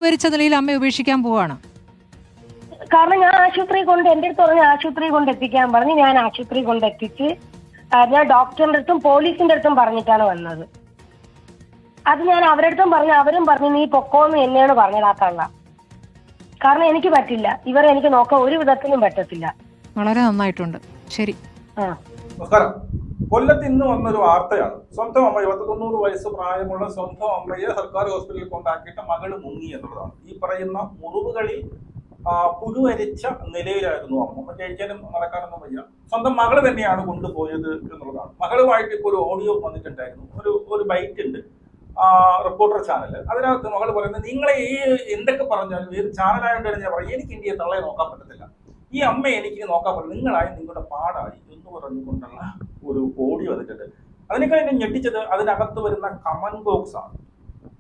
പുഴുവരിച്ച നിലയിൽ അമ്മ ഉപേക്ഷിക്കാൻ പോവാണ്? കാരണം ഞാൻ ആശുപത്രി കൊണ്ട് എന്റെ അടുത്ത് പറഞ്ഞ് ആശുപത്രി കൊണ്ട് എത്തിക്കാൻ പറഞ്ഞ് ഞാൻ ആശുപത്രി കൊണ്ട് എത്തിച്ച് ഞാൻ ഡോക്ടറിന്റെ അടുത്തും പോലീസിന്റെ അടുത്തും പറഞ്ഞിട്ടാണ് വന്നത്. അത് ഞാൻ അവരുടെ അടുത്തും പറഞ്ഞു, അവരും പറഞ്ഞു നീ പൊക്കോന്ന് എന്നെയാണ് പറഞ്ഞതാക്കാനുള്ള. കാരണം എനിക്ക് പറ്റില്ല, ഇവരെ എനിക്ക് നോക്കാൻ ഒരു വിധത്തിലും പറ്റത്തില്ല. വളരെ നന്നായിട്ടുണ്ട്. ശരി. നമസ്കാരം. കൊല്ലത്ത് ഇന്ന് വന്നൊരു വാർത്തയാണ്. സ്വന്തം അമ്മ 90 വയസ്സ് പ്രായമുള്ള സ്വന്തം അമ്മയെ സർക്കാർ ഹോസ്പിറ്റലിൽ കൊണ്ടാക്കിയിട്ട് മകള് മുങ്ങി എന്നുള്ളതാണ്. ഈ പറയുന്ന മുറിവുകളിൽ പുഴുവരിച്ച നിലയിലായിരുന്നു അമ്മ. കഴിക്കാനും നടക്കാനൊന്നും വയ്യ. സ്വന്തം മകള് തന്നെയാണ് കൊണ്ടുപോയത് എന്നുള്ളതാണ്. മകളുമായിട്ട് ഇപ്പോൾ ഒരു ഓഡിയോ വന്നിട്ടുണ്ടായിരുന്നു. ഒരു ബൈറ്റ് ഉണ്ട്, റിപ്പോർട്ടർ ചാനല്. അതിനകത്ത് മകൾ പറയുന്നത്, നിങ്ങളെ ഈ എന്തൊക്കെ പറഞ്ഞാലും ഏത് ചാനലായോണ്ടാണ് ഞാൻ പറയും, എനിക്ക് ഇന്ത്യയെ തള്ളയെ നോക്കാൻ പറ്റത്തില്ല, ഈ അമ്മയെ എനിക്ക് നോക്കാൻ പറ്റില്ല, നിങ്ങളായി നിങ്ങളുടെ പാടായി എന്ന് പറഞ്ഞുകൊണ്ടുള്ള ഒരു ഓഡിയോ വന്നിട്ടുണ്ട്. അതിനേക്കാൾ എന്നെ ഞെട്ടിച്ചത് അതിനകത്ത് വരുന്ന കമന്റ് ബോക്സ് ആണ്.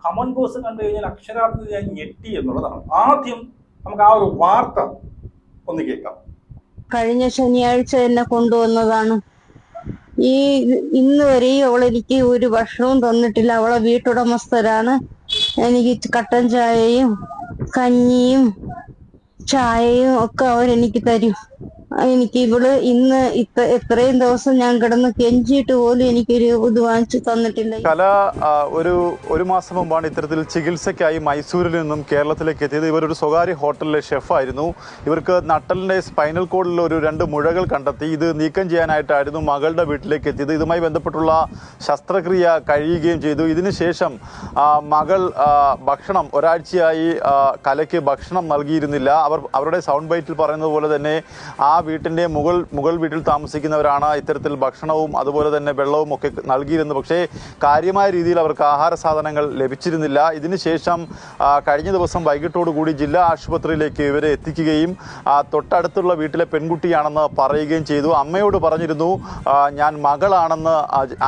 കമന്റ് ബോക്സ് കണ്ടു കഴിഞ്ഞാൽ അക്ഷരാർത്ഥത്തിൽ ഞാൻ ഞെട്ടി എന്നുള്ളതാണ്. ആദ്യം നമുക്ക് ആ ഒരു വാർത്ത ഒന്ന് കേൾക്കാം. കഴിഞ്ഞ ശനിയാഴ്ച എന്നെ കൊണ്ടുവന്നതാണ്. ഇന്ന് വരെയും അവളെനിക്ക് ഒരു ഭക്ഷണവും തന്നിട്ടില്ല. അവളെ വീട്ടുടമസ്ഥരാണ്. എനിക്ക് കട്ടൻ ചായയും കഞ്ഞിയും ചായയും ഒക്കെ അവരെനിക്ക് തരും. എനിക്ക് ഇവള് ഇന്ന് എത്രയും ദിവസം ഞാൻ കിടന്ന് കെഞ്ചിയിട്ട് പോലും എനിക്കൊരു ഇത് വാങ്ങിച്ചു തന്നിട്ടില്ല. കല ഒരു മാസം മുമ്പാണ് ഇത്തരത്തിൽ ചികിത്സയ്ക്കായി മൈസൂരിൽ നിന്നും കേരളത്തിലേക്ക് എത്തിയത്. ഇവരൊരു സ്വകാര്യ ഹോട്ടലിലെ ഷെഫായിരുന്നു. ഇവർക്ക് നട്ടലിന്റെ സ്പൈനൽ കോഡിൽ ഒരു 2 മുഴകൾ കണ്ടെത്തി. ഇത് നീക്കം ചെയ്യാനായിട്ടായിരുന്നു മകളുടെ വീട്ടിലേക്ക് എത്തിയത്. ഇതുമായി ബന്ധപ്പെട്ടുള്ള ശസ്ത്രക്രിയ കഴിയുകയും ചെയ്തു. ഇതിനുശേഷം മകൾ ഭക്ഷണം ഒരാഴ്ചയായി കലയ്ക്ക് ഭക്ഷണം നൽകിയിരുന്നില്ല. അവരുടെ സൗണ്ട് ബൈറ്റിൽ പറയുന്നത് പോലെ തന്നെ ആ വീട്ടിന്റെ മുകൾ വീട്ടിൽ താമസിക്കുന്നവരാണ് ഇത്തരത്തിൽ ഭക്ഷണവും അതുപോലെ തന്നെ വെള്ളവും ഒക്കെ നൽകിയിരുന്നത്. പക്ഷേ കാര്യമായ രീതിയിൽ അവർക്ക് ആഹാര സാധനങ്ങൾ ലഭിച്ചിരുന്നില്ല. ഇതിനുശേഷം കഴിഞ്ഞ ദിവസം വൈകിട്ടോടുകൂടി ജില്ലാ ആശുപത്രിയിലേക്ക് ഇവരെ എത്തിക്കുകയും തൊട്ടടുത്തുള്ള വീട്ടിലെ പെൺകുട്ടിയാണെന്ന് പറയുകയും ചെയ്തു. അമ്മയോട് പറഞ്ഞിരുന്നു, ഞാൻ മകളാണെന്ന്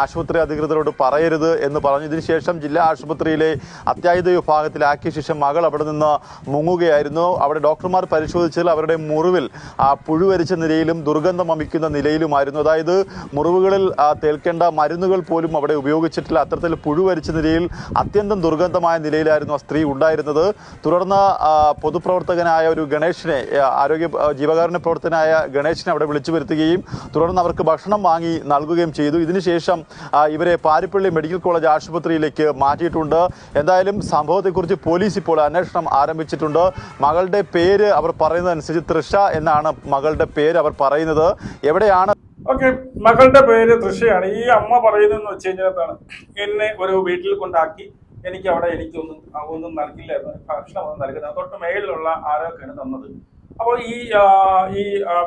ആശുപത്രി അധികൃതരോട് പറയരുത് എന്ന് പറഞ്ഞു. ഇതിനുശേഷം ജില്ലാ ആശുപത്രിയിലെ അത്യാഹിത വിഭാഗത്തിലാക്കിയ ശേഷം മകൾ അവിടെ നിന്ന് മുങ്ങുകയായിരുന്നു. അവിടെ ഡോക്ടർമാർ പരിശോധിച്ചതിൽ അവരുടെ മുറിവിൽ പുഴുവരിച്ച നിലയിലും ദുർഗന്ധം വമിക്കുന്ന നിലയിലുമായിരുന്നു. അതായത് മുറിവുകളിൽ തേൽക്കേണ്ട മരുന്നുകൾ പോലും അവിടെ ഉപയോഗിച്ചിട്ടില്ല. അത്തരത്തിൽ പുഴുവരിച്ച നിലയിൽ അത്യന്തം ദുർഗന്ധമായ നിലയിലായിരുന്നു ആ സ്ത്രീ ഉണ്ടായിരുന്നത്. തുടർന്ന് പൊതുപ്രവർത്തകനായ ഒരു ഗണേശനെ, ജീവകാരുണ്യ പ്രവർത്തകനായ ഗണേശനെ അവിടെ വിളിച്ചു വരുത്തുകയും തുടർന്ന് അവർക്ക് ഭക്ഷണം വാങ്ങി നൽകുകയും ചെയ്തു. ഇതിനുശേഷം ഇവരെ പാരിപ്പള്ളി മെഡിക്കൽ കോളേജ് ആശുപത്രിയിലേക്ക് മാറ്റിയിട്ടുണ്ട്. എന്തായാലും സംഭവത്തെക്കുറിച്ച് പോലീസ് ഇപ്പോൾ അന്വേഷണം ആരംഭിച്ചിട്ടുണ്ട്. മകളുടെ പേര് അവർ പറയുന്നതനുസരിച്ച് തൃഷ എന്നാണ് മകളുടെ പേര് അവർ പറയുന്നത്. എവിടെയാണ്? ഓക്കെ, മകളുടെ പേര് തൃഷയാണ്. ഈ അമ്മ പറയുന്നതെന്ന് വെച്ച് കഴിഞ്ഞാൽ, എന്നെ ഒരു വീട്ടിൽ കൊണ്ടാക്കി എനിക്ക് അവിടെ ഒന്നും നൽകില്ലായിരുന്നു, ഭക്ഷണമൊന്നും നൽകുന്നത് തൊട്ട് മേളിലുള്ള ആരോഗ്യമാണ് തന്നത്. അപ്പോൾ ഈ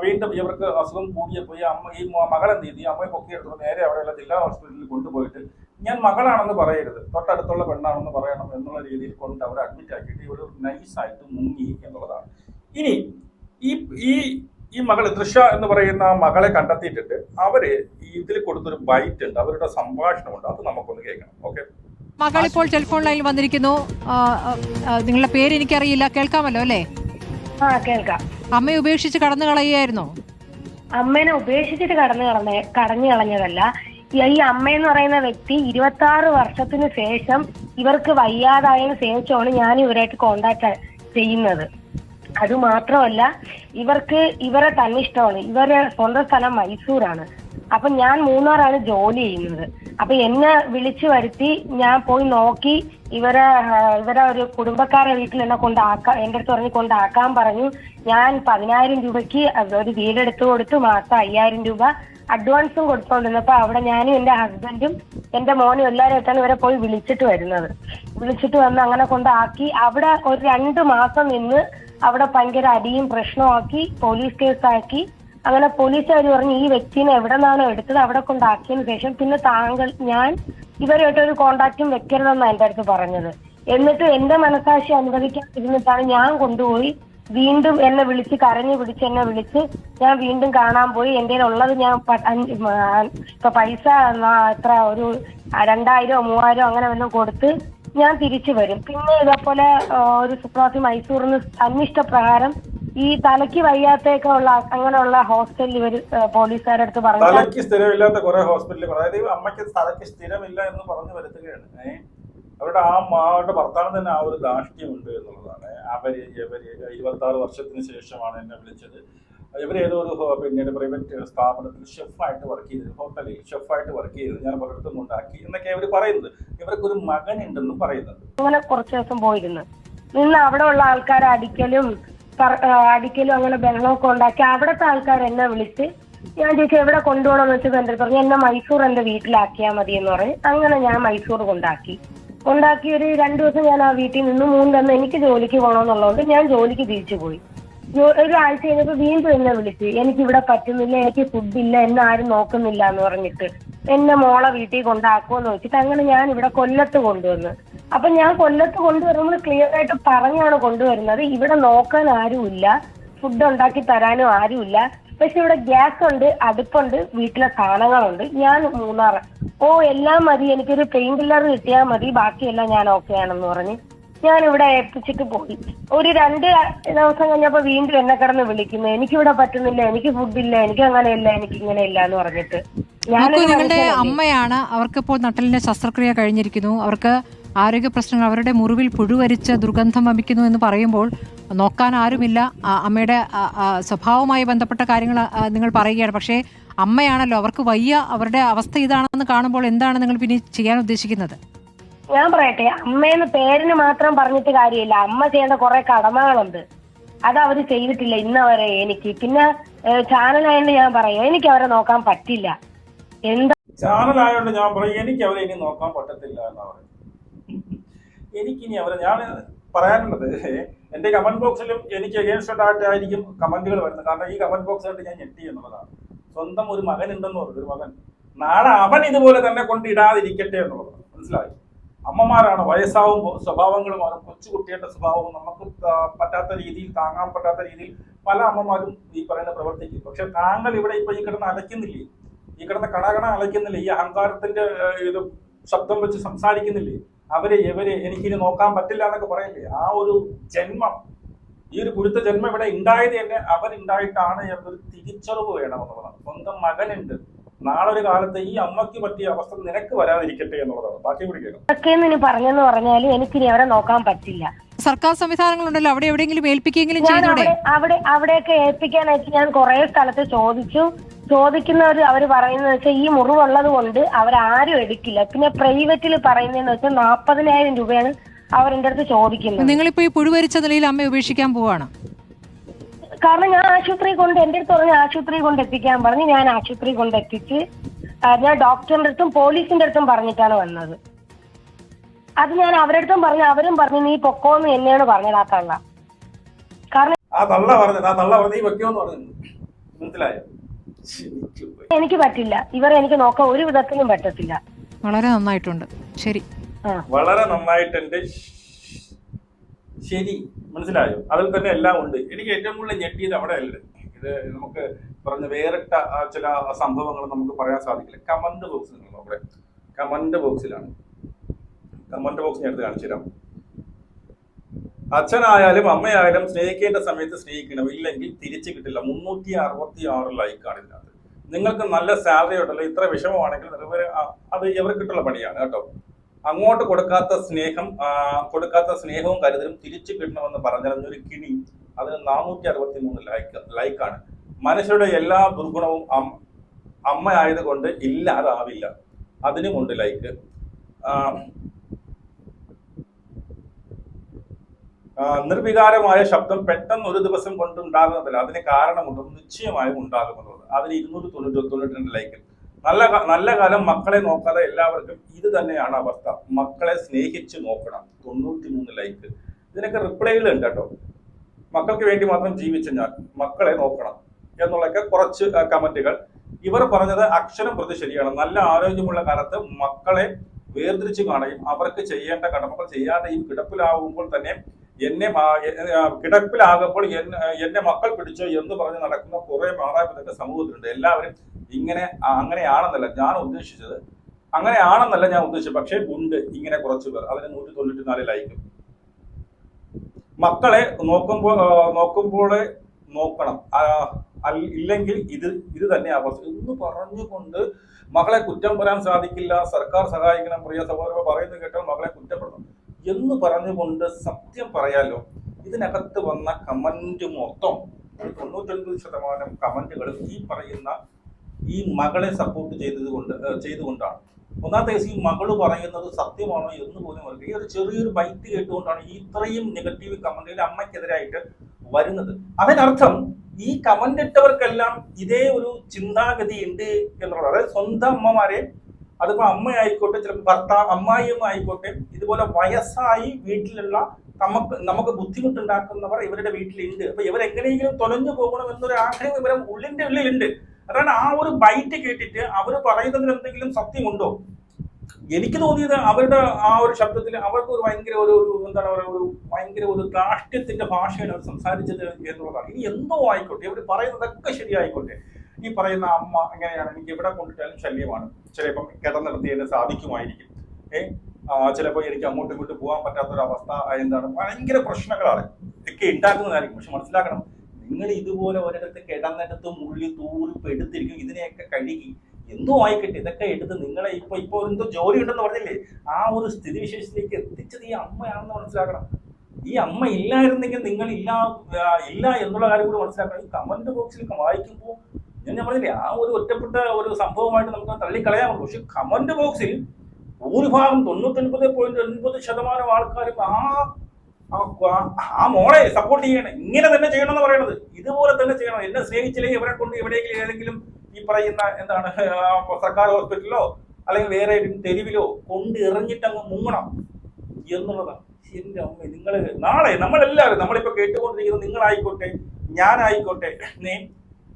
വീണ്ടും ഇവർക്ക് അസുഖം കൂടിയപ്പോൾ ഈ മകളെന്ത് ചെയ്തു, ഈ അമ്മയെ പൊക്കിയെടുത്തപ്പോൾ നേരെ അവിടെയുള്ള ജില്ലാ ഹോസ്പിറ്റലിൽ കൊണ്ടുപോയിട്ട് ഞാൻ മകളാണെന്ന് പറയരുത്, തൊട്ടടുത്തുള്ള പെണ്ണാണെന്ന് പറയണം എന്നുള്ള രീതിയിൽ കൊണ്ട് അവിടെ അഡ്മിറ്റ് ആക്കിയിട്ട് ഇവിടെ നൈസായിട്ട് മുങ്ങി എന്നുള്ളതാണ്. ഇനി ഈ മകൾ തൃഷ എന്ന് പറയുന്ന മകളെ കണ്ടെത്തിയിട്ടുണ്ട്. അവര് ഇതിൽ കൊടുത്തൊരു ബൈറ്റ് ഉണ്ട്, അവരുടെ സംഭാഷണമുണ്ട്, അത് നമുക്കൊന്ന് കേൾക്കണം. ഓക്കെ, മകൾ ഇപ്പോൾ ടെലിഫോൺ ലൈനിൽ വന്നിരിക്കുന്നു. നിങ്ങളുടെ പേര് എനിക്കറിയില്ല, കേൾക്കാമല്ലോ അല്ലേ? കേൾക്കാം. അമ്മയെ ഉപേക്ഷിച്ച് കടന്നു കളയായിരുന്നോ? അമ്മേനെ ഉപേക്ഷിച്ചിട്ട് കടഞ്ഞു കളഞ്ഞതല്ല. ഈ അമ്മയെന്ന് പറയുന്ന വ്യക്തി 26 വർഷത്തിന് ശേഷം ഇവർക്ക് വയ്യാതായതിനു ശേഷമാണ് ഞാൻ ഇവരായിട്ട് കോണ്ടാക്ട് ചെയ്യുന്നത്. അതുമാത്രമല്ല, ഇവരെ തന്നിഷ്ടമാണ്. ഇവരെ സ്വന്തം സ്ഥലം മൈസൂരാണ്. അപ്പൊ ഞാൻ മൂന്നാറാണ് ജോലി ചെയ്യുന്നത്. അപ്പൊ എന്നെ വിളിച്ചു വരുത്തി ഞാൻ പോയി നോക്കി ഇവരെ ഒരു കുടുംബക്കാരെ വീട്ടിൽ എന്നെ എന്റെ അടുത്ത് പറഞ്ഞ് കൊണ്ടാക്കാൻ പറഞ്ഞു. ഞാൻ 10,000 രൂപയ്ക്ക് ഒരു വീടെടുത്ത് കൊടുത്തു. മാസം 5,000 രൂപ അഡ്വാൻസും കൊടുത്തോണ്ടിരുന്നപ്പോ അവിടെ ഞാനും എന്റെ ഹസ്ബൻഡും എന്റെ മോനും എല്ലാവരുമായിട്ടാണ് ഇവരെ പോയി വിളിച്ചിട്ട് വന്ന് അങ്ങനെ കൊണ്ടാക്കി. അവിടെ ഒരു 2 മാസം നിന്ന് അവിടെ ഭയങ്കര അടിയും പ്രശ്നമാക്കി, പോലീസ് കേസാക്കി. അങ്ങനെ പോലീസുകാർ പറഞ്ഞു ഈ വ്യക്തിനെ എവിടെ നിന്നാണോ എടുത്തത് അവിടെ കൊണ്ടാക്കിയതിനു ശേഷം പിന്നെ ഞാൻ ഇവരുമായിട്ടൊരു കോണ്ടാക്റ്റും വെക്കരുതെന്നാണ് എന്റെ അടുത്ത് പറഞ്ഞത്. എന്നിട്ട് എന്റെ മനസാക്ഷി അനുവദിക്കാതിരുന്നിട്ടാണ് ഞാൻ കൊണ്ടുപോയി വീണ്ടും എന്നെ വിളിച്ച് കരഞ്ഞു പിടിച്ച് എന്നെ വിളിച്ച് ഞാൻ വീണ്ടും കാണാൻ പോയി. എന്റെ ഉള്ളത് ഞാൻ ഇപ്പൊ പൈസ എത്ര ഒരു 2,000 3,000 അങ്ങനെ വല്ലതും കൊടുത്ത് ഞാൻ തിരിച്ചു വരും. പിന്നെ ഇതേപോലെ ഒരു സുപ്രാസി മൈസൂരിൽ നിന്ന് അന്വേഷിച്ചപ്രകാരം ഈ തലയ്ക്ക് വയ്യാത്തൊക്കെ ഉള്ള അങ്ങനെയുള്ള ഹോസ്റ്റലിൽ ഇവർ പോലീസുകാരുടെ അടുത്ത് പറഞ്ഞു തലയ്ക്ക് സ്ഥിരമില്ലാത്ത കുറെ ഹോസ്പിറ്റലുകൾ, അതായത് അമ്മയ്ക്ക് തലയ്ക്ക് സ്ഥിരമില്ല എന്ന് പറഞ്ഞു വരുത്തുകയാണ്. അവരുടെ അവരുടെ ഭർത്താവിന് തന്നെ ആ ഒരു ധാർഷ്ട്യമുണ്ട് എന്നുള്ളതാണ്. ഇവര് 26 വർഷത്തിന് ശേഷമാണ് എന്നെ വിളിച്ചത്. ഇവരേതോ ഒരു പിന്നീട് പ്രൈവറ്റ് സ്ഥാപനത്തിൽ ഷെഫായിട്ട് വർക്ക് ചെയ്തത്, ഹോട്ടലിൽ ഷെഫായിട്ട് വർക്ക് ചെയ്തത് ഞാൻ പലയിടത്തും ഉണ്ടാക്കി എന്നൊക്കെ അവർ പറയുന്നത്. ഇവർക്കൊരു മകനുണ്ടെന്നും പറയുന്നുണ്ട്. അങ്ങനെ കുറച്ച് ദിവസം പോയിരുന്നു നിന്ന് അവിടെ ഉള്ള ആൾക്കാരെ അടിക്കലും അങ്ങനെ ബഹളമൊക്കെ ഉണ്ടാക്കി അവിടുത്തെ ആൾക്കാർ എന്നെ വിളിച്ച് ഞാൻ ചോദിച്ചു എവിടെ കൊണ്ടുപോകണമെന്ന് വെച്ചത് എൻ്റെ പറഞ്ഞു എന്നെ മൈസൂർ എൻ്റെ വീട്ടിലാക്കിയാൽ മതി എന്ന് പറഞ്ഞ് അങ്ങനെ ഞാൻ മൈസൂർ കൊണ്ടാക്കി ഒരു 2 ദിവസം ഞാൻ ആ വീട്ടിൽ നിന്ന് 3 ദിവസം എനിക്ക് ജോലിക്ക് പോകണമെന്നുള്ളതുകൊണ്ട് ഞാൻ ജോലിക്ക് തിരിച്ചു പോയി. ഒരാഴ്ച കഴിഞ്ഞപ്പോൾ വീണ്ടും എന്നെ വിളിച്ച് എനിക്കിവിടെ പറ്റുന്നില്ല, എനിക്ക് ഫുഡില്ല, എന്നെ ആരും നോക്കുന്നില്ല എന്ന് പറഞ്ഞിട്ട് എന്നെ മോളെ വീട്ടിൽ കൊണ്ടാക്കുമെന്ന് വെച്ചിട്ട് അങ്ങനെ ഞാൻ ഇവിടെ കൊല്ലത്ത് കൊണ്ടുവന്ന്. അപ്പൊ ഞാൻ കൊല്ലത്ത് കൊണ്ടുവരുമ്പോൾ ക്ലിയർ ആയിട്ട് പറഞ്ഞാണ് കൊണ്ടുവരുന്നത്, ഇവിടെ നോക്കാൻ ആരുമില്ല, ഫുഡ് ഉണ്ടാക്കി തരാനും ആരുമില്ല, പക്ഷെ ഇവിടെ ഗ്യാസ് ഉണ്ട്, അടുപ്പുണ്ട്, വീട്ടിലെ സാധനങ്ങളുണ്ട്, ഞാൻ മൂന്നാർ എല്ലാം മതി, എനിക്കൊരു പെയിൻ കില്ലർ കിട്ടിയാൽ മതി, ബാക്കിയെല്ലാം ഞാൻ ഓക്കെ ആണെന്ന് പറഞ്ഞ് ഞാൻ ഇവിടെ ഏൽപ്പിച്ചിട്ട് പോയി. ഒരു 2 ദിവസം കഴിഞ്ഞപ്പോ വീണ്ടും എന്നെ കിടന്ന് വിളിക്കുന്നു, എനിക്കിവിടെ പറ്റുന്നില്ല, എനിക്ക് ഫുഡില്ല, എനിക്ക് അങ്ങനെയില്ല, എനിക്ക് ഇങ്ങനെയില്ല എന്ന് പറഞ്ഞിട്ട്. നിങ്ങളുടെ അമ്മയാണ്, അവർക്കിപ്പോൾ നട്ടലിന്റെ ശസ്ത്രക്രിയ കഴിഞ്ഞിരിക്കുന്നു, അവർക്ക് ആരോഗ്യ പ്രശ്നങ്ങൾ, അവരുടെ മുറിവിൽ പുഴുവരിച്ച് ദുർഗന്ധം വമിക്കുന്നു എന്ന് പറയുമ്പോൾ നോക്കാൻ ആരുമില്ല. അമ്മയുടെ സ്വഭാവവുമായി ബന്ധപ്പെട്ട കാര്യങ്ങൾ നിങ്ങൾ പറയുകയാണ്. പക്ഷേ അമ്മയാണല്ലോ, അവർക്ക് വയ്യ, അവരുടെ അവസ്ഥ ഇതാണെന്ന് കാണുമ്പോൾ എന്താണ് നിങ്ങൾ പിന്നെ ചെയ്യാൻ ഉദ്ദേശിക്കുന്നത്? ഞാൻ പറയട്ടെ, അമ്മയെന്ന് പേരിന് മാത്രം പറഞ്ഞിട്ട് കാര്യമില്ല, അമ്മ ചെയ്യേണ്ട കുറെ കടമകളുണ്ട്, അത് അവര് ചെയ്തിട്ടില്ല ഇന്നവരെ. എനിക്ക് പിന്നെ ചാനലായോണ്ട് ഞാൻ പറയും എനിക്ക് അവരെ നോക്കാൻ പറ്റില്ല. എന്താ ചാനലായോണ്ട് ഞാൻ പറയും എനിക്ക് അവരെ ഇനി നോക്കാൻ പറ്റത്തില്ല എന്നാ പറയും. എനിക്കിനി അവരെ ഞാൻ പറയാനുള്ളത്, എന്റെ കമന്റ് ബോക്സിലും എനിക്ക് അഗേൻസ്റ്റ് ആയിട്ടായിരിക്കും കമന്റുകൾ വരുന്നത്. കാരണം ഈ കമന്റ് ബോക്സ് ആയിട്ട് ഞാൻ ഞെട്ടി എന്നുള്ളതാണ്. സ്വന്തം ഒരു മകൻ ഉണ്ടെന്ന് പറഞ്ഞു, ഒരു മകൻ, നാളെ അവൻ ഇതുപോലെ തന്നെ കൊണ്ടിടാതിരിക്കട്ടെ എന്നുള്ളതാണ്. മനസ്സിലായി? അമ്മമാരാണ്, വയസ്സാവുമ്പോൾ സ്വഭാവങ്ങൾ മാറും. കൊച്ചുകുട്ടിയുടെ സ്വഭാവം നമുക്ക് പറ്റാത്ത രീതിയിൽ, താങ്ങാൻ പറ്റാത്ത രീതിയിൽ പല അമ്മമാരും ഈ പറയുന്ന പ്രവർത്തിക്കും. പക്ഷെ താങ്കൾ ഇവിടെ ഇപ്പൊ ഈ കിടന്ന് അലയ്ക്കുന്നില്ലേ, ഈ കിടന്ന് കടകട അലയ്ക്കുന്നില്ലേ, ഈ അഹങ്കാരത്തിന്റെ ഇത് ശബ്ദം വെച്ച് സംസാരിക്കുന്നില്ലേ, ഇവരെ എനിക്കിനി നോക്കാൻ പറ്റില്ല എന്നൊക്കെ പറയില്ലേ, ആ ഒരു ജന്മം, ഈ ഒരു കുരുത്ത ജന്മം ഇവിടെ ഉണ്ടായത് തന്നെ അവരുണ്ടായിട്ടാണ് എന്നൊരു തിരിച്ചറിവ് വേണമെന്നുള്ളതാണ്. സ്വന്തം മകനുണ്ട്, നാളെ ഒരു കാലത്ത് ഈ അമ്മയ്ക്ക് പറ്റിയ അവസ്ഥ നിനക്ക് വരാതിരിക്കട്ടെ എന്നുള്ളതാണ്. ബാക്കി പിടിക്കണം പറഞ്ഞെന്ന് പറഞ്ഞാല് എനിക്കിനി അവരെ നോക്കാൻ പറ്റില്ല. സർക്കാർ സംവിധാനങ്ങളുണ്ടല്ലോ, അവിടെ എവിടെയെങ്കിലും ഏൽപ്പിക്കെങ്കിലും ചെയ്തൂടെ? അവിടെയൊക്കെ ഏൽപ്പിക്കാനായിട്ട് ഞാൻ കുറെ സ്ഥലത്ത് ചോദിക്കുന്നവർ അവർ പറയുന്നത് വെച്ചാൽ ഈ മുറിവുള്ളത് കൊണ്ട് അവരാരും എടുക്കില്ല. പിന്നെ പ്രൈവറ്റിൽ പറയുന്നതെന്ന് വെച്ചാൽ 40,000 രൂപയാണ് അവരെന്റെ അടുത്ത് ചോദിക്കുന്നത്. നിങ്ങളിപ്പോ ഈ പുഴുവരിച്ച നിലയിൽ അമ്മയെ ഉപേക്ഷിക്കാൻ പോവാണ്? കാരണം ഞാൻ ആശുപത്രി കൊണ്ട് എന്റെ അടുത്ത് പറഞ്ഞ് ആശുപത്രി കൊണ്ട് എത്തിക്കാൻ പറഞ്ഞ് ഞാൻ ആശുപത്രി കൊണ്ട് എത്തിച്ച് ഞാൻ ഡോക്ടറിന്റെ അടുത്തും പോലീസിന്റെ അടുത്തും പറഞ്ഞിട്ടാണ് വന്നത്. അത് ഞാൻ അവരുടെ അടുത്തും പറഞ്ഞു, അവരും പറഞ്ഞു നീ പൊക്കോന്ന് എന്നെയാണ് പറഞ്ഞത് ആ തള്ള. കാരണം എനിക്ക് പറ്റില്ല, ഇവരെ എനിക്ക് നോക്കാൻ ഒരു വിധത്തിലും പറ്റത്തില്ല. വളരെ നന്നായിട്ടുണ്ട്, ശരി, വളരെ നന്നായിട്ടുണ്ട്, ശരി, മനസ്സിലായോ? അതിൽ തന്നെ എല്ലാം ഉണ്ട്. എനിക്ക് ഏറ്റവും കൂടുതൽ ഞെട്ടിയത് അവിടെ അല്ലേ, ഇത് നമുക്ക് പറഞ്ഞ വേറിട്ട ചില സംഭവങ്ങൾ നമുക്ക് പറയാൻ സാധിക്കില്ല. കമന്റ് ബോക്സിൽ അവിടെ കമന്റ് ബോക്സിലാണ്, കമന്റ് ബോക്സ് ഞാൻ എടുത്ത് കാണിച്ചു തരാം. അച്ഛനായാലും അമ്മയായാലും സ്നേഹിക്കേണ്ട സമയത്ത് സ്നേഹിക്കണം, ഇല്ലെങ്കിൽ തിരിച്ചു കിട്ടില്ല. 366 ലൈക്കാണ് ഇതിനകത്ത്. നിങ്ങൾക്ക് നല്ല സാലറി ഉണ്ടല്ലോ, ഇത്ര വിഷമമാണെങ്കിൽ അത് ഇവർക്കിട്ടുള്ള പണിയാണ് കേട്ടോ. അങ്ങോട്ട് കൊടുക്കാത്ത സ്നേഹവും കരുതലും തിരിച്ചു കിട്ടണമെന്ന് പറഞ്ഞൊരു കിണി, അതിന് 463 ലൈക്കാണ്. മനുഷ്യരുടെ എല്ലാ ദുർഗുണവും അമ്മ ആയതുകൊണ്ട് ഇല്ലാതാവില്ല, അതിനുമുണ്ട് ലൈക്ക്. നിർവികാരമായ ശബ്ദം പെട്ടെന്ന് ഒരു ദിവസം കൊണ്ട് ഉണ്ടാകുന്നതല്ല, അതിന് കാരണമുണ്ട്, നിശ്ചയമായും ഉണ്ടാകുമെന്നുള്ളത്. അതിന് 292 ലൈക്ക്. നല്ല കാലം മക്കളെ നോക്കാതെ എല്ലാവർക്കും ഇത് തന്നെയാണ് അവസ്ഥ. മക്കളെ സ്നേഹിച്ച് നോക്കണം, 93 ലൈക്ക്. ഇതിനൊക്കെ റിപ്ലൈകളുണ്ട് കേട്ടോ. മക്കൾക്ക് വേണ്ടി മാത്രം ജീവിച്ച ഞാൻ, മക്കളെ നോക്കണം എന്നുള്ളൊക്കെ കുറച്ച് കമന്റുകൾ. ഇവർ പറഞ്ഞത് അക്ഷരം പ്രതി ശരിയാണ്. നല്ല ആരോഗ്യമുള്ള കാലത്ത് മക്കളെ വേർതിരിച്ച് കാണുകയും അവർക്ക് ചെയ്യേണ്ട കടമകൾ ചെയ്യാതെയും കിടപ്പിലാവുമ്പോൾ തന്നെ കിടപ്പിലാകുമ്പോൾ എന്നെ മക്കൾ പിടിച്ചോ എന്ന് പറഞ്ഞ് നടക്കുന്ന കുറെ മാതാപിതാക്കൾ സമൂഹത്തിലുണ്ട്. എല്ലാവരും അങ്ങനെയാണെന്നല്ല ഞാൻ ഉദ്ദേശിച്ചത്, പക്ഷേ ഉണ്ട് ഇങ്ങനെ കുറച്ച് പേർ. അതിന് 194 ലൈക്കും. മക്കളെ നോക്കണം, ഇല്ലെങ്കിൽ ഇത് തന്നെ അവസ്ഥ എന്ന് പറഞ്ഞുകൊണ്ട് മകളെ കുറ്റം പറയാൻ സാധിക്കില്ല. സർക്കാർ സഹായിക്കണം, പ്രിയ സഹോദരൻ പറയുന്നത് കേട്ടാൽ മകളെ കുറ്റപ്പെടണം എന്ന് പറഞ്ഞുകൊണ്ട് സത്യം പറയാലോ. ഇതിനകത്ത് വന്ന കമന്റ് മൊത്തം 99% കമന്റുകളും ഈ പറയുന്ന ഈ മകളെ സപ്പോർട്ട് ചെയ്തുകൊണ്ടാണ്. ഒന്നാമത്തെ കേസ് ഈ മകള് പറയുന്നത് സത്യമാണോ എന്ന് പോലും അവർക്ക് ഈ ഒരു ചെറിയൊരു ബൈറ്റ് കേട്ടുകൊണ്ടാണ് ഇത്രയും നെഗറ്റീവ് കമന്റുകൾ അമ്മയ്ക്കെതിരായിട്ട് വരുന്നത്. അതിനർത്ഥം ഈ കമന്റ് ഇട്ടവർക്കെല്ലാം ഇതേ ഒരു ചിന്താഗതി ഉണ്ട് എന്നുള്ളത്. അതായത് സ്വന്തം അമ്മമാരെ, അതിപ്പോ അമ്മയായിക്കോട്ടെ, ചിലപ്പോൾ അമ്മായിയമ്മ ആയിക്കോട്ടെ, ഇതുപോലെ വയസ്സായി വീട്ടിലുള്ള നമുക്ക് ബുദ്ധിമുട്ടുണ്ടാക്കുന്നവർ ഇവരുടെ വീട്ടിലുണ്ട്. അപ്പൊ ഇവരെങ്ങനെയെങ്കിലും തൊലഞ്ഞു പോകണം എന്നൊരു ആഗ്രഹം ഇവരെ ഉള്ളിന്റെ ഉള്ളിലുണ്ട്. അതാണ് ആ ഒരു ബൈറ്റ് കേട്ടിട്ട് അവർ പറയുന്നതിൽ എന്തെങ്കിലും സത്യമുണ്ടോ? എനിക്ക് തോന്നിയത് അവരുടെ ആ ഒരു ശബ്ദത്തിൽ അവർക്ക് ഒരു ഭയങ്കര എന്താണ് പറയുക, ഭയങ്കര ഒരു ധാർഷ്ട്യത്തിന്റെ ഭാഷയാണ് അവർ സംസാരിച്ചത് എന്നുള്ളതാണ്. ഇനി എന്തോ ആയിക്കോട്ടെ, ഇവർ പറയുന്നതൊക്കെ ശരിയായിക്കോട്ടെ. ഈ പറയുന്ന അമ്മ എങ്ങനെയാണ്, എനിക്ക് എവിടെ കൊണ്ടിട്ടാലും ശല്യമാണ്, ചിലപ്പം കിടന്നിടത്ത് എന്നെ സാധിക്കുമായിരിക്കും, ചിലപ്പോൾ എനിക്ക് അങ്ങോട്ടും ഇങ്ങോട്ടും പോകാൻ പറ്റാത്തൊരവസ്ഥ, എന്താണ് ഭയങ്കര പ്രശ്നങ്ങളാണ് ഒക്കെ ഉണ്ടാക്കുന്നതായിരിക്കും. പക്ഷെ മനസ്സിലാക്കണം, നിങ്ങൾ ഇതുപോലെ ഒരിടത്ത് കിടന്നിടത്ത് മുള്ളി തൂറിപ്പ് എടുത്തിരിക്കും, ഇതിനെയൊക്കെ കഴുകി എന്തോ ആയിക്കട്ടെ, ഇതൊക്കെ എടുത്ത് നിങ്ങളെ ഇപ്പൊ എന്തോ ജോലി ഉണ്ടെന്ന് പറഞ്ഞില്ലേ, ആ ഒരു സ്ഥിതിവിശേഷത്തിലേക്ക് എത്തിച്ചത് ഈ അമ്മയാണെന്ന് മനസ്സിലാക്കണം. ഈ അമ്മ ഇല്ലായിരുന്നെങ്കിൽ നിങ്ങൾ ഇല്ല എന്നുള്ള കാര്യം കൂടി മനസ്സിലാക്കണം. ഈ കമന്റ് ബോക്സിലൊക്കെ വായിക്കുമ്പോൾ ഞാൻ പറഞ്ഞില്ലേ, ആ ഒരു ഒറ്റപ്പെട്ട ഒരു സംഭവമായിട്ട് നമുക്ക് തള്ളിക്കളയാമുള്ളൂ. പക്ഷെ കമന്റ് ബോക്സിൽ ഭൂരിഭാഗം 99.9% ആൾക്കാരും ആ മോളെ സപ്പോർട്ട് ചെയ്യണം, ഇങ്ങനെ തന്നെ ചെയ്യണം എന്ന് പറയണത്. ഇതുപോലെ തന്നെ ചെയ്യണം. എന്നെ സ്നേഹിച്ചില്ലെങ്കിൽ ഇവരെ കൊണ്ട് എവിടെയെങ്കിലും ഏതെങ്കിലും ഈ പറയുന്ന എന്താണ് സർക്കാർ ഹോസ്പിറ്റലിലോ അല്ലെങ്കിൽ വേറെ തെരുവിലോ കൊണ്ട് എറിഞ്ഞിട്ടങ്ങ് മുങ്ങണം എന്നുള്ളതാണ്. എന്റെ അമ്മ, നിങ്ങൾ നാളെ നമ്മളെല്ലാവരും, നമ്മളിപ്പോ കേട്ടുകൊണ്ടിരിക്കുന്നത് നിങ്ങളായിക്കോട്ടെ, ഞാനായിക്കോട്ടെ,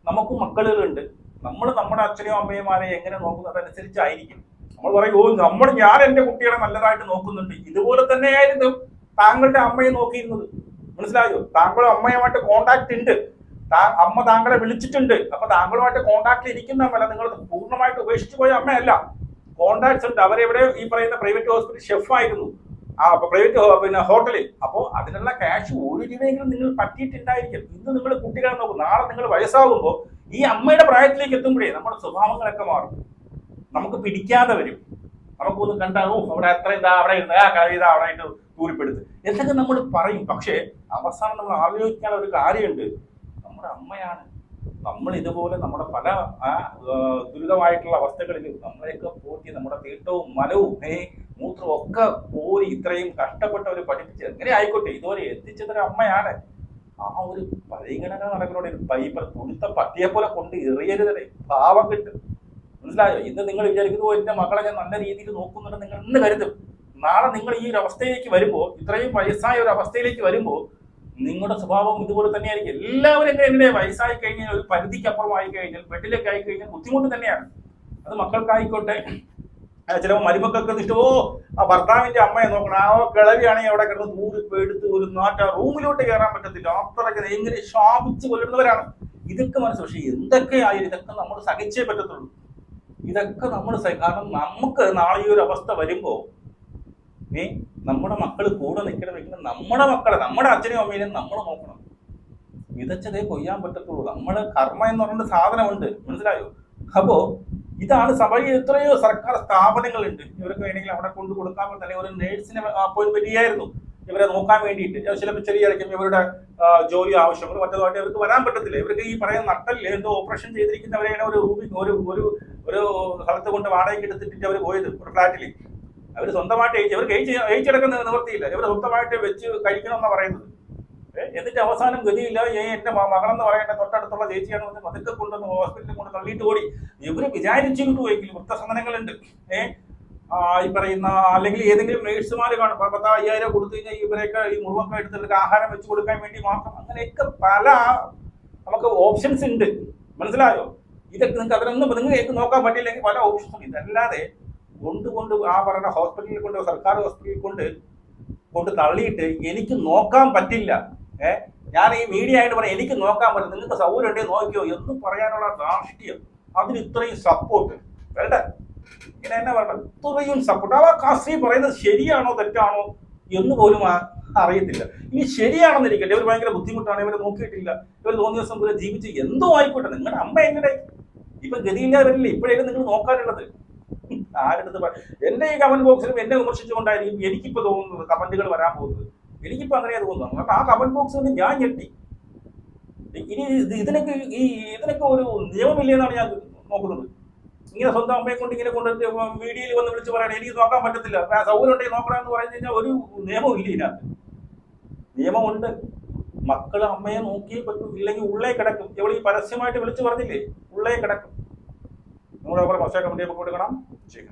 നമുക്കും മക്കളുകളുണ്ട്. നമ്മൾ നമ്മുടെ അച്ഛനെയോ അമ്മയുമാരെ എങ്ങനെ നോക്കുന്നതനുസരിച്ചായിരിക്കും നമ്മൾ പറയും, ഞാൻ എന്റെ കുട്ടികളെ നല്ലതായിട്ട് നോക്കുന്നുണ്ട്. ഇതുപോലെ തന്നെയായിരുന്നു താങ്കളുടെ അമ്മയെ നോക്കിയിരുന്നത്. മനസ്സിലായോ? താങ്കളുടെ അമ്മയുമായിട്ട് കോണ്ടാക്ട് ഉണ്ട്, അമ്മ താങ്കളെ വിളിച്ചിട്ടുണ്ട്. അപ്പൊ താങ്കളുമായിട്ട് കോണ്ടാക്ട് ഇരിക്കുന്ന അമ്മല്ല, നിങ്ങൾ പൂർണ്ണമായിട്ട് ഉപേക്ഷിച്ചു പോയ അമ്മയല്ല. കോണ്ടാക്ട്സ് ഉണ്ട്. അവരെവിടെ ഈ പറയുന്ന പ്രൈവറ്റ് ഹോസ്പിറ്റൽ ഷെഫായിരുന്നു, പ്രൈവറ്റ് ഹോട്ടലിൽ. അപ്പോൾ അതിനുള്ള ക്യാഷ് ഒരു രൂപയെങ്കിലും നിങ്ങൾ പറ്റിയിട്ടുണ്ടായിരിക്കും. ഇന്ന് നിങ്ങൾ കുട്ടികളെ നോക്കും, നാളെ നിങ്ങൾ വയസ്സാകുമ്പോൾ ഈ അമ്മയുടെ പ്രായത്തിലേക്ക് എത്തുമ്പോഴേ നമ്മുടെ സ്വഭാവങ്ങളൊക്കെ മാറും, നമുക്ക് പിടിക്കാതെ വരും. നമുക്കൊന്ന് കണ്ടാൽ അവിടെ അത്ര അവിടെ അവിടെ ആയിട്ട് തൂരിപ്പെടുത്ത് എന്തൊക്കെ നമ്മൾ പറയും. പക്ഷേ അവസാനം നമ്മൾ ആലോചിക്കാനുള്ള ഒരു കാര്യമുണ്ട്, നമ്മുടെ അമ്മയാണ്. നമ്മൾ ഇതുപോലെ നമ്മുടെ പല ദുരിതമായിട്ടുള്ള അവസ്ഥകളിൽ നമ്മളെയൊക്കെ പോറ്റി നമ്മുടെ തീട്ടവും മലവും മൂത്രവും ഒക്കെ പോരി ഇത്രയും കഷ്ടപ്പെട്ടവർ പഠിപ്പിച്ച് എങ്ങനെ ആയിക്കോട്ടെ ഇതുവരെ എത്തിച്ചതൊരു അമ്മയാണ്. ആ ഒരു പരിഗണന നടക്കുന്നോടെ ഒരു പൈപ്പർ തുടുത്ത പട്ടിയെ പോലെ കൊണ്ട് എറിയരുതേ, പാവം കിട്ടും. മനസ്സിലായോ? ഇന്ന് നിങ്ങൾ വിചാരിക്കുന്നു എന്റെ മക്കളെ ഞാൻ നല്ല രീതിയിൽ നോക്കുന്നുണ്ട് നിങ്ങൾ ഇന്ന് കരുതും. നാളെ നിങ്ങൾ ഈ ഒരു അവസ്ഥയിലേക്ക് വരുമ്പോൾ, ഇത്രയും വയസ്സായ ഒരു അവസ്ഥയിലേക്ക് വരുമ്പോൾ നിങ്ങളുടെ സ്വഭാവം ഇതുപോലെ തന്നെയായിരിക്കും. എല്ലാവരും എങ്ങനെ വയസ്സായി കഴിഞ്ഞാൽ ഒരു പരിധിക്ക് അപ്പുറമായി കഴിഞ്ഞാൽ ബെഡിലേക്ക് ആയി കഴിഞ്ഞാൽ ബുദ്ധിമുട്ട് തന്നെയാണ്. അത് മക്കൾക്കായിക്കോട്ടെ, ചിലപ്പോൾ മരുമക്കൾക്ക് ഇഷ്ടമോ ആ ഭർത്താവിന്റെ അമ്മയെ നോക്കണം, ആ കിളവിയാണെങ്കിൽ അവിടെ കിടന്ന് തൂറിപ്പ് എടുത്ത് ഒരു നാട്ട റൂമിലോട്ട് കയറാൻ പറ്റത്തില്ല, അത്രയ്ക്ക് എങ്ങനെ ശാപിച്ച് കൊല്ലുന്നവരാണ്. ഇതൊക്കെ പക്ഷേ എന്തൊക്കെയായാലും ഇതൊക്കെ നമ്മൾ സഹിച്ചേ പറ്റത്തുള്ളൂ. ഇതൊക്കെ നമ്മൾ കാരണം നമുക്ക് നാളെ ഈ ഒരു അവസ്ഥ വരുമ്പോൾ നമ്മുടെ മക്കൾ കൂടെ നിൽക്കണമെങ്കിൽ നമ്മുടെ മക്കളെ, നമ്മുടെ അച്ഛനെയും അമ്മേനെയും നമ്മൾ നോക്കണം. വിതച്ചതേ കൊയ്യാൻ പറ്റത്തുള്ളൂ. നമ്മള് കർമ്മ എന്ന് പറയുന്ന സാധനമുണ്ട്, മനസ്സിലായോ? അപ്പോ ഇതാണ് സഭയിൽ എത്രയോ സർക്കാർ സ്ഥാപനങ്ങളുണ്ട്, ഇവർക്ക് വേണമെങ്കിൽ അവിടെ കൊണ്ടു കൊടുക്കാൻ പറ്റില്ല. ഒരു നേഴ്സിനെ അപ്പോയിന്റ്മെന്റ് ചെയ്യായിരുന്നു ഇവരെ നോക്കാൻ വേണ്ടിയിട്ട്. ചിലപ്പോൾ ചെറിയായിരിക്കും ഇവരുടെ ജോലി ആവശ്യങ്ങൾ മറ്റേതുമായിട്ട് ഇവർക്ക് വരാൻ പറ്റത്തില്ല. ഇവർക്ക് ഈ പറയുന്ന നട്ടല് എന്തോ ഓപ്പറേഷൻ ചെയ്തിരിക്കുന്നവരെയാണ് ഒരു സ്ഥലത്ത് കൊണ്ട് വാടകയ്ക്ക് എടുത്തിട്ട് അവർ പോയത് ഒരു ഫ്ലാറ്റിൽ. അവർ സ്വന്തമായിട്ട് ഇവർക്ക് ഏച്ചെടുക്കുന്ന നിവൃത്തിയില്ല, ഇവർ സ്വന്തമായിട്ട് വെച്ച് കഴിക്കണമെന്നാണ് പറയുന്നത്. എന്നിട്ട് അവസാനം ഗതിയില്ല, എന്റെ മകളെന്ന് പറയേണ്ട തൊട്ടടുത്തുള്ള ചേച്ചിയാണ് വന്ന് പതുക്കെ കൊണ്ടുവന്ന് ഹോസ്പിറ്റലിൽ കൊണ്ട് തള്ളിയിട്ട് ഓടി. ഇവര് വിചാരിച്ചിട്ട് പോയെങ്കിൽ വൃദ്ധസദനങ്ങളുണ്ട്, ഈ പറയുന്ന അല്ലെങ്കിൽ ഏതെങ്കിലും നേഴ്സുമാർ കാണും 10,000 കൊടുത്തു കഴിഞ്ഞാൽ ഇവരെയൊക്കെ ഈ മുറിവൊക്കെ എടുത്തിട്ട് ആഹാരം വെച്ച് കൊടുക്കാൻ വേണ്ടി മാത്രം. അങ്ങനെയൊക്കെ പല നമുക്ക് ഓപ്ഷൻസ് ഉണ്ട്, മനസ്സിലായോ? ഇതൊക്കെ നിങ്ങൾക്ക് അതിനൊന്നും നിങ്ങൾക്ക് നോക്കാൻ പറ്റില്ലെങ്കിൽ പല ഓപ്ഷൻസും. ഇതല്ലാതെ കൊണ്ട് ആ പറയുന്ന ഹോസ്പിറ്റലിൽ കൊണ്ട് സർക്കാർ ഹോസ്പിറ്റലിൽ കൊണ്ട് തള്ളിയിട്ട് എനിക്ക് നോക്കാൻ പറ്റില്ല, ഞാൻ ഈ മീഡിയ ആയിട്ട് പറയാം എനിക്ക് നോക്കാൻ പറ്റില്ല, നിങ്ങൾക്ക് സൗകര്യം ഉണ്ടെങ്കിൽ നോക്കിയോ എന്ന് പറയാനുള്ള ധാർഷ്ട്യം, അതിന് ഇത്രയും സപ്പോർട്ട് വേണ്ട. ഇങ്ങനെ തന്നെ വേണ്ട, ഇത്രയും സപ്പോർട്ട്. ആ കാസ്ത്രീ പറയുന്നത് ശരിയാണോ തെറ്റാണോ എന്ന് പോലും അറിയത്തില്ല. ഇനി ശരിയാണെന്നിരിക്കട്ടെ, ഇവർ ഭയങ്കര ബുദ്ധിമുട്ടാണ്, ഇവർ നോക്കിയിട്ടില്ല, ഇവർ തോന്നിയ ദിവസം പോലെ ജീവിച്ച് എന്തോ ആയിക്കോട്ടെ, നിങ്ങളുടെ അമ്മ എങ്ങനെ ഇപ്പൊ ഗതിയില്ലാവരില്ലേ ഇപ്പോഴേക്കും നിങ്ങൾ നോക്കാനുള്ളത്. ആരെടുത്ത് എന്റെ ഈ കമന്റ് ബോക്സിലും എന്നെ വിമർശിച്ചുകൊണ്ടായിരിക്കും എനിക്കിപ്പോ തോന്നുന്നത് കമന്റുകൾ വരാൻ പോകുന്നത്. എനിക്കിപ്പോ അങ്ങനെയാ തോന്നുന്നത്. കാരണം ആ കമന്റ് ബോക്സ് കൊണ്ട് ഞാൻ ഞെട്ടി. ഇനി ഇതിനൊക്കെ ഒരു നിയമമില്ലെന്നാണ് ഞാൻ നോക്കുന്നത്. ഇങ്ങനെ സ്വന്തം അമ്മയെ കൊണ്ട് ഇങ്ങനെ കൊണ്ട് മീഡിയയിൽ വന്ന് വിളിച്ച് പറയണം എനിക്ക് നോക്കാൻ പറ്റത്തില്ല, സൗകര്യം ഉണ്ടെങ്കിൽ നോക്കണമെന്ന് പറഞ്ഞു കഴിഞ്ഞാൽ ഒരു നിയമവും ഇല്ല ഇതിനകത്ത്. നിയമമുണ്ട്, മക്കൾ അമ്മയെ നോക്കിയേ പറ്റൂ, ഇല്ലെങ്കിൽ ഉള്ളേ കിടക്കും. എവിടെ ഈ പരസ്യമായിട്ട് വിളിച്ചു പറഞ്ഞില്ലേ, ഉള്ളേ കിടക്കും. നിങ്ങളുടെ മോശം കമന്റ് കൊടുക്കണം. ശരി.